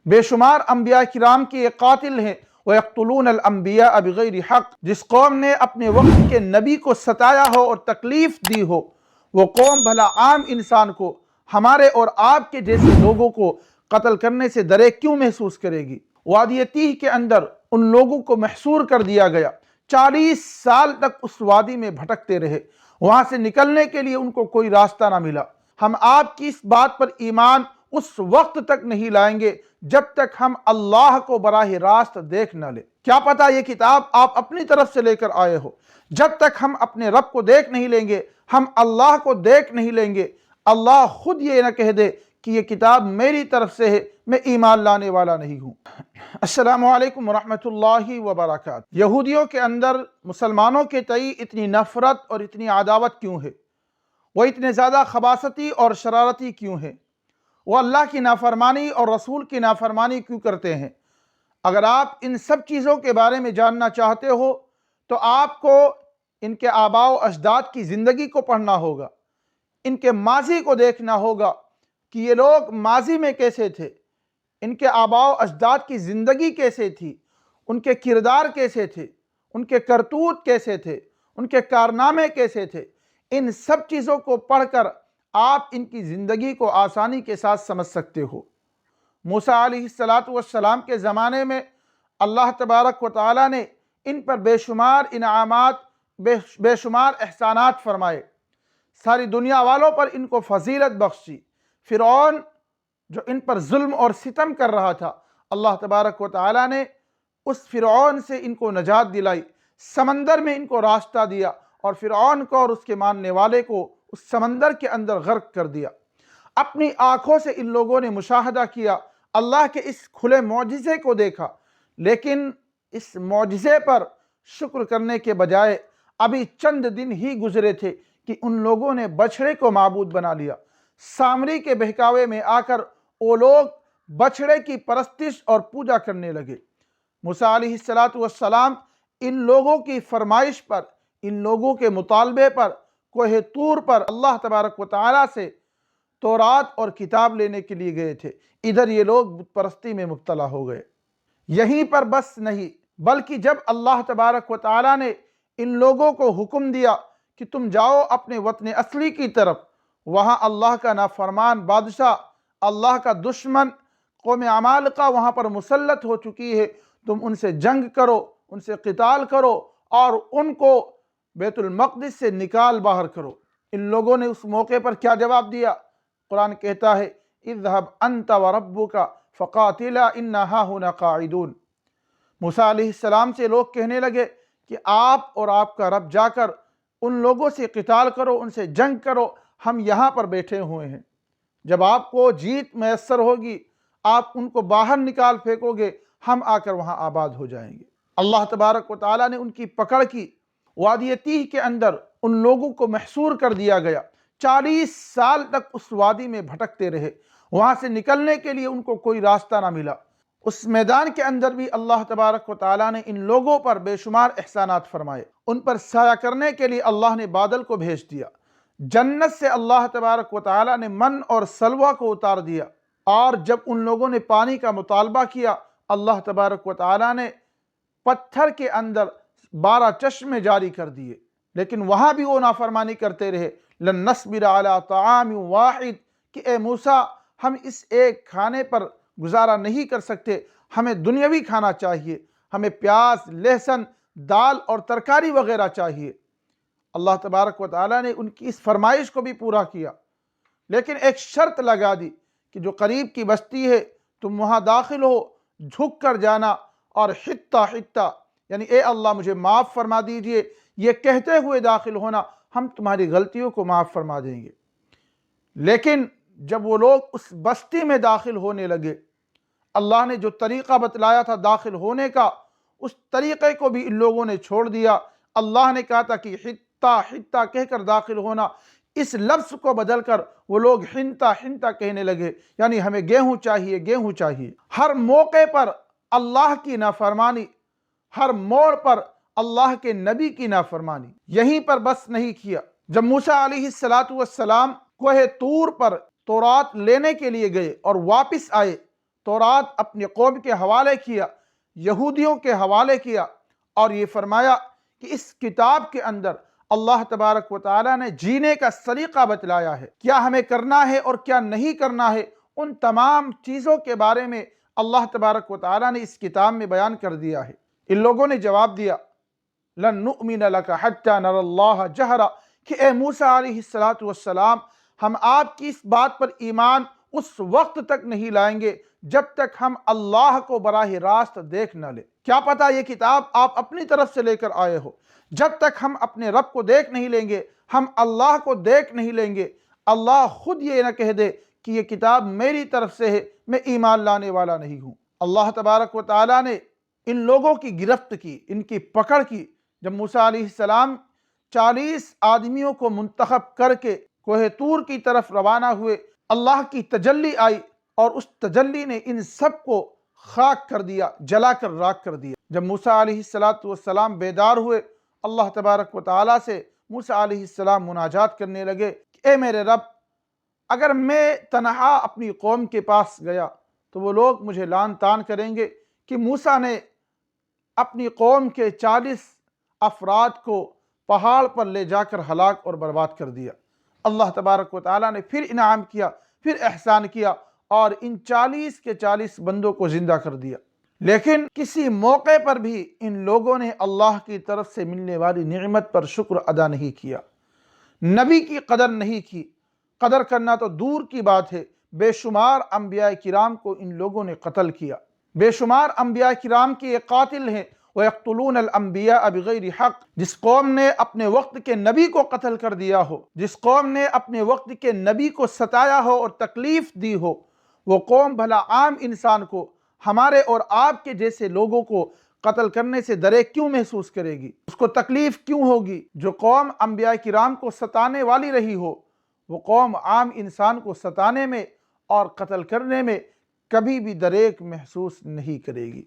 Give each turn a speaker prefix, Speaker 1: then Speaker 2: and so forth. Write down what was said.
Speaker 1: بے شمار انبیاء کرام کے یہ قاتل ہیں، وَيَقْتُلُونَ الْأَنْبِيَاءَ بِغَيْرِ حق۔ جس قوم نے اپنے وقت کے نبی کو ستایا ہو اور تکلیف دی ہو، وہ قوم بھلا عام انسان کو، ہمارے اور آپ کے جیسے لوگوں کو قتل کرنے سے ڈرے کیوں محسوس کرے گی؟ وادی تیہ کے اندر ان لوگوں کو محصور کر دیا گیا، 40 سال تک اس وادی میں بھٹکتے رہے، وہاں سے نکلنے کے لیے ان کو کوئی راستہ نہ ملا۔ ہم آپ کی اس بات پر ایمان اس وقت تک نہیں لائیں گے جب تک ہم اللہ کو براہ راست دیکھ نہ لیں۔ کیا پتہ یہ کتاب آپ اپنی طرف سے لے کر آئے ہو، جب تک ہم اپنے رب کو دیکھ نہیں لیں گے، ہم اللہ کو دیکھ نہیں لیں گے، اللہ خود یہ نہ کہہ دے کہ یہ کتاب میری طرف سے ہے، میں ایمان لانے والا نہیں ہوں۔ السلام علیکم ورحمۃ اللہ وبرکاتہ۔ یہودیوں کے اندر مسلمانوں کے تئیں اتنی نفرت اور اتنی عداوت کیوں ہے؟ وہ اتنے زیادہ خباثتی اور شرارتی کیوں ہیں؟ وہ اللہ کی نافرمانی اور رسول کی نافرمانی کیوں کرتے ہیں؟ اگر آپ ان سب چیزوں کے بارے میں جاننا چاہتے ہو تو آپ کو ان کے آباء و اجداد کی زندگی کو پڑھنا ہوگا، ان کے ماضی کو دیکھنا ہوگا کہ یہ لوگ ماضی میں کیسے تھے، ان کے آباء و اجداد کی زندگی کیسے تھی، ان کے کردار کیسے تھے، ان کے کرتوت کیسے تھے، ان کے کارنامے کیسے تھے۔ ان سب چیزوں کو پڑھ کر آپ ان کی زندگی کو آسانی کے ساتھ سمجھ سکتے ہو۔ موسیٰ علیہ السلام کے زمانے میں اللہ تبارک و تعالیٰ نے ان پر بے شمار انعامات، بے شمار احسانات فرمائے، ساری دنیا والوں پر ان کو فضیلت بخشی۔ فرعون جو ان پر ظلم اور ستم کر رہا تھا، اللہ تبارک و تعالیٰ نے اس فرعون سے ان کو نجات دلائی، سمندر میں ان کو راستہ دیا اور فرعون کو اور اس کے ماننے والے کو اس سمندر کے اندر غرق کر دیا۔ اپنی آنکھوں سے ان لوگوں نے مشاہدہ کیا، اللہ کے اس کھلے معجزے کو دیکھا، لیکن اس معجزے پر شکر کرنے کے بجائے ابھی چند دن ہی گزرے تھے کہ ان لوگوں نے بچھڑے کو معبود بنا لیا۔ سامری کے بہکاوے میں آ کر وہ لوگ بچھڑے کی پرستش اور پوجا کرنے لگے۔ موسیٰ علیہ السلام ان لوگوں کی فرمائش پر، ان لوگوں کے مطالبے پر کوہ طور پر اللہ تبارک و تعالیٰ سے تورات اور کتاب لینے کے لیے گئے تھے۔ ادھر یہ لوگ بت پرستی میں مبتلا ہو گئے۔ یہیں پر بس نہیں، بلکہ جب اللہ تبارک و تعالیٰ نے ان لوگوں کو حکم دیا کہ تم جاؤ اپنے وطن اصلی کی طرف، وہاں اللہ کا نافرمان بادشاہ، اللہ کا دشمن قوم عمالقہ وہاں پر مسلط ہو چکی ہے، تم ان سے جنگ کرو، ان سے قتال کرو اور ان کو بیت المقدس سے نکال باہر کرو۔ ان لوگوں نے اس موقع پر کیا جواب دیا؟ قرآن کہتا ہے اذهب انت وربک فقاتلا انا ہاہنا قاعدون۔ موسیٰ علیہ السلام سے لوگ کہنے لگے کہ آپ اور آپ کا رب جا کر ان لوگوں سے قتال کرو، ان سے جنگ کرو، ہم یہاں پر بیٹھے ہوئے ہیں۔ جب آپ کو جیت میسر ہوگی، آپ ان کو باہر نکال پھینکو گے، ہم آ کر وہاں آباد ہو جائیں گے۔ اللہ تبارک و تعالیٰ نے ان کی پکڑ کی۔ وادی تیہ کے اندر ان لوگوں کو محصور کر دیا گیا، 40 سال تک اس وادی میں بھٹکتے رہے، وہاں سے نکلنے کے لیے ان کو کوئی راستہ نہ ملا۔ اس میدان کے اندر بھی اللہ تبارک و تعالیٰ نے ان لوگوں پر بے شمار احسانات فرمائے۔ ان پر سایہ کرنے کے لیے اللہ نے بادل کو بھیج دیا، جنت سے اللہ تبارک و تعالیٰ نے من اور سلوہ کو اتار دیا، اور جب ان لوگوں نے پانی کا مطالبہ کیا، اللہ تبارک و تعالیٰ نے پتھر کے اندر 12 چشمے جاری کر دیے، لیکن وہاں بھی وہ نافرمانی کرتے رہے۔ لن نصبر علی طعام واحد، کہ اے موسیٰ ہم اس ایک کھانے پر گزارا نہیں کر سکتے، ہمیں دنیاوی کھانا چاہیے، ہمیں پیاز، لہسن، دال اور ترکاری وغیرہ چاہیے۔ اللہ تبارک و تعالیٰ نے ان کی اس فرمائش کو بھی پورا کیا، لیکن ایک شرط لگا دی کہ جو قریب کی بستی ہے تم وہاں داخل ہو، جھک کر جانا اور حتہ حتہ، یعنی اے اللہ مجھے معاف فرما دیجئے، یہ کہتے ہوئے داخل ہونا، ہم تمہاری غلطیوں کو معاف فرما دیں گے۔ لیکن جب وہ لوگ اس بستی میں داخل ہونے لگے، اللہ نے جو طریقہ بتلایا تھا داخل ہونے کا، اس طریقے کو بھی ان لوگوں نے چھوڑ دیا۔ اللہ نے کہا تھا کہ حتہ حتہ کہہ کر داخل ہونا، اس لفظ کو بدل کر وہ لوگ حنطہ حنطہ کہنے لگے، یعنی ہمیں گیہوں چاہیے، گیہوں چاہیے۔ ہر موقع پر اللہ کی نافرمانی، ہر موڑ پر اللہ کے نبی کی نافرمانی۔ یہیں پر بس نہیں کیا، جب موسیٰ علیہ السلام کوہ طور پر تورات لینے کے لیے گئے اور واپس آئے تورات اپنی قوم کے حوالے کیا، یہودیوں کے حوالے کیا، اور یہ فرمایا کہ اس کتاب کے اندر اللہ تبارک و تعالیٰ نے جینے کا سلیقہ بتلایا ہے، کیا ہمیں کرنا ہے اور کیا نہیں کرنا ہے، ان تمام چیزوں کے بارے میں اللہ تبارک و تعالیٰ نے اس کتاب میں بیان کر دیا ہے۔ ان لوگوں نے جواب دیا لن نؤمن لک حتی نری اللہ جہرا، کہ اے موسیٰ علیہ السلام، ہم آپ کی اس بات پر ایمان اس وقت تک نہیں لائیں گے جب تک ہم اللہ کو براہ راست دیکھ نہ لیں۔ کیا پتہ یہ کتاب آپ اپنی طرف سے لے کر آئے ہو، جب تک ہم اپنے رب کو دیکھ نہیں لیں گے، ہم اللہ کو دیکھ نہیں لیں گے، اللہ خود یہ نہ کہہ دے کہ یہ کتاب میری طرف سے ہے، میں ایمان لانے والا نہیں ہوں۔ اللہ تبارک و تعالیٰ نے ان لوگوں کی گرفت کی، ان کی پکڑ کی، جب موسیٰ علیہ السلام 40 آدمیوں کو منتخب کر کے کوہ طور کی طرف روانہ ہوئے، اللہ کی تجلی آئی اور اس تجلی نے ان سب کو خاک کر دیا، جلا کر راکھ کر دیا۔ جب موسیٰ علیہ السلام بیدار ہوئے، اللہ تبارک و تعالیٰ سے موسیٰ علیہ السلام مناجات کرنے لگے کہ اے میرے رب، اگر میں تنہا اپنی قوم کے پاس گیا تو وہ لوگ مجھے لعن طعن کریں گے کہ موسیٰ نے اپنی قوم کے 40 افراد کو پہاڑ پر لے جا کر ہلاک اور برباد کر دیا۔ اللہ تبارک و تعالیٰ نے پھر انعام کیا، پھر احسان کیا اور ان 40 کے 40 بندوں کو زندہ کر دیا۔ لیکن کسی موقع پر بھی ان لوگوں نے اللہ کی طرف سے ملنے والی نعمت پر شکر ادا نہیں کیا، نبی کی قدر نہیں کی۔ قدر کرنا تو دور کی بات ہے، بے شمار انبیاء کرام کو ان لوگوں نے قتل کیا۔ بے شمار انبیاء کرام کے یہ قاتل ہیں، وَيَقْتُلُونَ الْأَنْبِيَاءَ بِغَيْرِ حَقٍ۔ جس قوم نے اپنے وقت کے نبی کو قتل کر دیا ہو، جس قوم نے اپنے وقت کے نبی کو ستایا ہو اور تکلیف دی ہو، وہ قوم بھلا عام انسان کو، ہمارے اور آپ کے جیسے لوگوں کو قتل کرنے سے درے کیوں محسوس کرے گی؟ اس کو تکلیف کیوں ہوگی؟ جو قوم انبیاء کرام کو ستانے والی رہی ہو، وہ قوم عام انسان کو ستانے میں اور قتل کرنے میں کبھی بھی دریغ محسوس نہیں کرے گی۔